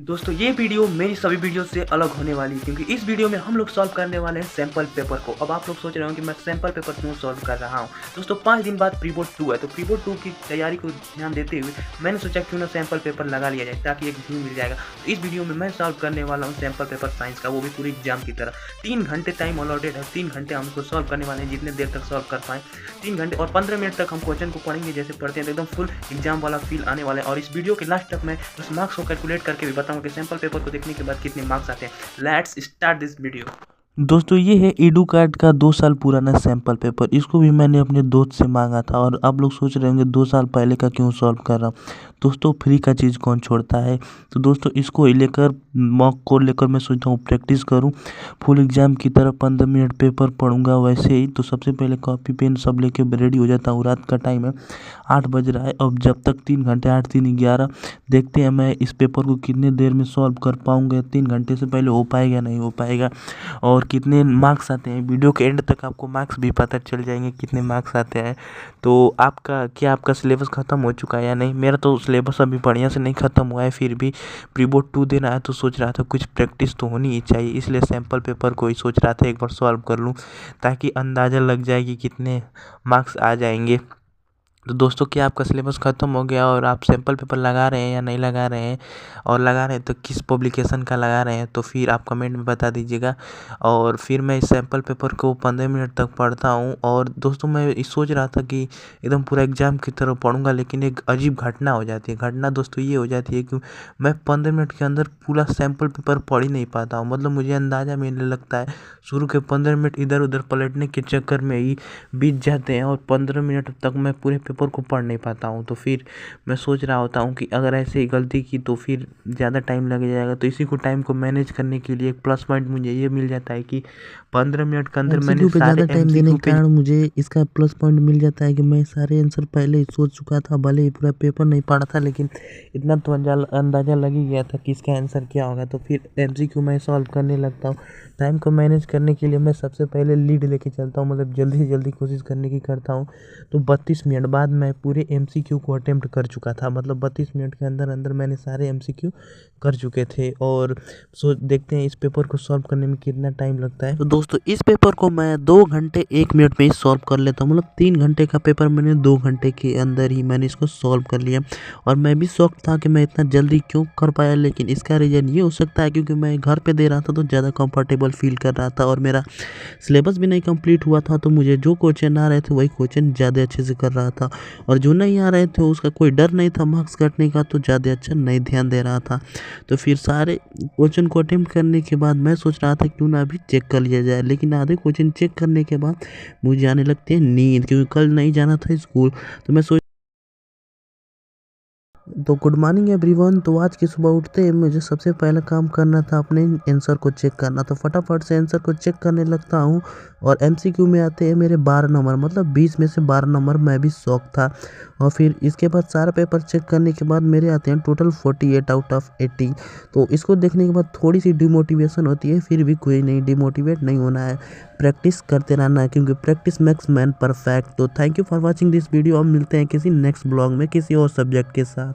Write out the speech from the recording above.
दोस्तों ये वीडियो मेरी सभी वीडियो से अलग होने वाली है क्योंकि इस वीडियो में हम लोग सॉल्व करने वाले हैं सैम्पल पेपर को। अब आप लोग सोच रहे हो कि मैं सैम्पल पेपर क्यों सॉल्व कर रहा हूं। दोस्तों 5 दिन बाद प्री बोर्ड 2 है, तो प्री बोर्ड 2 की तैयारी को ध्यान देते हुए मैंने सोचा क्यों ना सैम्पल पेपर लगा लिया जाए ताकि एक व्यू मिल जाएगा। तो इस वीडियो में मैं सॉल्व करने वाला हूँ सैम्पल पेपर साइंस का, वो भी पूरी एग्जाम की तरह। 3 घंटे टाइम अलॉटेड है, 3 घंटे हम उसको सॉल्व करने वाले हैं, जितने देर तक सॉल्व कर पाएँ। 3 घंटे और 15 मिनट तक हम क्वेश्चन को पढ़ेंगे जैसे पढ़ते हैं, तो एकदम फुल एग्जाम वाला फील आने वाला है। और इस वीडियो के लास्ट तक मैं उस मार्क्स को कैलकुलेट करके भी बताऊंगा कि सैम्पल पेपर को देखने के बाद कितने मार्क्स आते हैं। Let's start this video. दोस्तों ये है एडुकार्ड का 2 साल पुराना सैम्पल पेपर। इसको भी मैंने अपने दोस्त से मांगा था और आप लोग सोच रहे होंगे 2 साल पहले का क्यों सॉल्व कर रहा हूँ। दोस्तों फ्री का चीज़ कौन छोड़ता है। तो दोस्तों इसको लेकर मॉक को लेकर मैं सोचता हूँ प्रैक्टिस करूँ फुल एग्ज़ाम की तरह। 15 मिनट पेपर पढ़ूंगा वैसे ही। तो सबसे पहले कॉपी पेन सब लेके रेडी हो जाता हूँ। रात का टाइम है, 8 बज रहा है। अब जब तक 3 घंटे 8 3 11 देखते हैं मैं इस पेपर को कितने देर में सॉल्व कर पाऊँगा। 3 घंटे से पहले हो पाएगा नहीं हो पाएगा और कितने मार्क्स आते हैं। वीडियो के एंड तक आपको मार्क्स भी पता चल जाएंगे कितने मार्क्स आते हैं। तो आपका सिलेबस ख़त्म हो चुका है या नहीं। मेरा तो सिलेबस अभी बढ़िया से नहीं ख़त्म हुआ है, फिर भी प्री बोर्ड 2 देना है तो सोच रहा था कुछ प्रैक्टिस तो होनी ही चाहिए, इसलिए सैम्पल पेपर को ही सोच रहा था एक बार सॉल्व कर लूँ ताकि अंदाज़ा लग जाए कि कितने मार्क्स आ जाएंगे। तो दोस्तों क्या आपका सिलेबस ख़त्म हो गया और आप सैम्पल पेपर लगा रहे हैं या नहीं लगा रहे हैं, और लगा रहे हैं तो किस पब्लिकेशन का लगा रहे हैं, तो फिर आप कमेंट में बता दीजिएगा। और फिर मैं इस सैम्पल पेपर को 15 मिनट तक पढ़ता हूँ। और दोस्तों मैं सोच रहा था कि एकदम पूरा एग्ज़ाम की तरह पढ़ूंगा, लेकिन एक अजीब घटना हो जाती है। घटना दोस्तों ये हो जाती है कि मैं 15 मिनट के अंदर पूरा सैम्पल पेपर पढ़ ही नहीं पाता हूँ। मतलब मुझे अंदाज़ा मिलने लगता है शुरू के 15 मिनट इधर उधर पलटने के चक्कर में ही बीत जाते हैं और 15 मिनट तक मैं पूरे पेपर को पढ़ नहीं पाता हूँ। तो फिर मैं सोच रहा होता हूँ कि अगर ऐसे ही गलती की तो फिर ज़्यादा टाइम लग जाएगा। तो इसी को टाइम को मैनेज करने के लिए एक प्लस पॉइंट मुझे ये मिल जाता है कि 15 मिनट के अंदर मैंने एमसीक्यू पे सारे ज़्यादा टाइम देने एमसीक्यू के पे। कारण मुझे इसका प्लस पॉइंट मिल जाता है कि मैं सारे आंसर पहले ही सोच चुका था। भले ही पूरा पेपर नहीं पढ़ा था, लेकिन इतना तो अंदाज़ा लग ही गया था कि इसका आंसर क्या होगा। तो फिर एमसीक्यू मैं सॉल्व करने लगता हूँ। टाइम को मैनेज करने के लिए मैं सबसे पहले लीड लेके चलता हूँ, मतलब जल्दी से जल्दी कोशिश करने की करता हूँ। तो 32 मिनट बाद मैं पूरे एमसीक्यू को अटेम्प्ट कर चुका था। मतलब 32 मिनट के अंदर अंदर मैंने सारे एमसीक्यू कर चुके थे। और देखते हैं इस पेपर को सॉल्व करने में कितना टाइम लगता है। तो दोस्तों इस पेपर को मैं 2 घंटे 1 मिनट में ही सॉल्व कर लेता हूँ। मतलब 3 घंटे का पेपर मैंने 2 घंटे के अंदर ही मैंने इसको सॉल्व कर लिया। और मैं भी शॉक था कि मैं इतना जल्दी क्यों कर पाया, लेकिन इसका रीज़न ये हो सकता है क्योंकि मैं घर पे दे रहा था तो ज़्यादा कंफर्टेबल फील कर रहा था और मेरा सिलेबस भी नहीं कंप्लीट हुआ था। तो मुझे जो क्वेश्चन आ रहे थे वही क्वेश्चन ज़्यादा अच्छे से कर रहा था, और जो नहीं आ रहे थे उसका कोई डर नहीं था मार्क्स कटने का, तो ज़्यादा अच्छा नहीं ध्यान दे रहा था। तो फिर सारे क्वेश्चन को अटेम्प्ट करने के बाद मैं सोच रहा था क्यों ना अभी चेक कर लिया जाए, लेकिन आधे क्वेश्चन चेक करने के बाद मुझे आने लगती है नींद, क्योंकि कल नहीं जाना था स्कूल। तो मैं सोच तो गुड मॉर्निंग एवरीवन। तो आज की सुबह उठते ही मुझे सबसे पहला काम करना था अपने आंसर को चेक करना। तो फटाफट से आंसर को चेक करने लगता हूँ और एमसीक्यू में आते हैं मेरे 12 नंबर, मतलब 20 में से 12 नंबर। मैं भी शौक था। और फिर इसके बाद सारा पेपर चेक करने के बाद मेरे आते हैं टोटल 48 आउट ऑफ 80। तो इसको देखने के बाद थोड़ी सी डिमोटिवेशन होती है, फिर भी कोई नहीं, डिमोटिवेट नहीं होना है, प्रैक्टिस करते रहना है, क्योंकि प्रैक्टिस मेक्स मैन परफेक्ट। तो thank you for watching this video. अब मिलते हैं किसी नेक्स्ट ब्लॉग में किसी और सब्जेक्ट के साथ।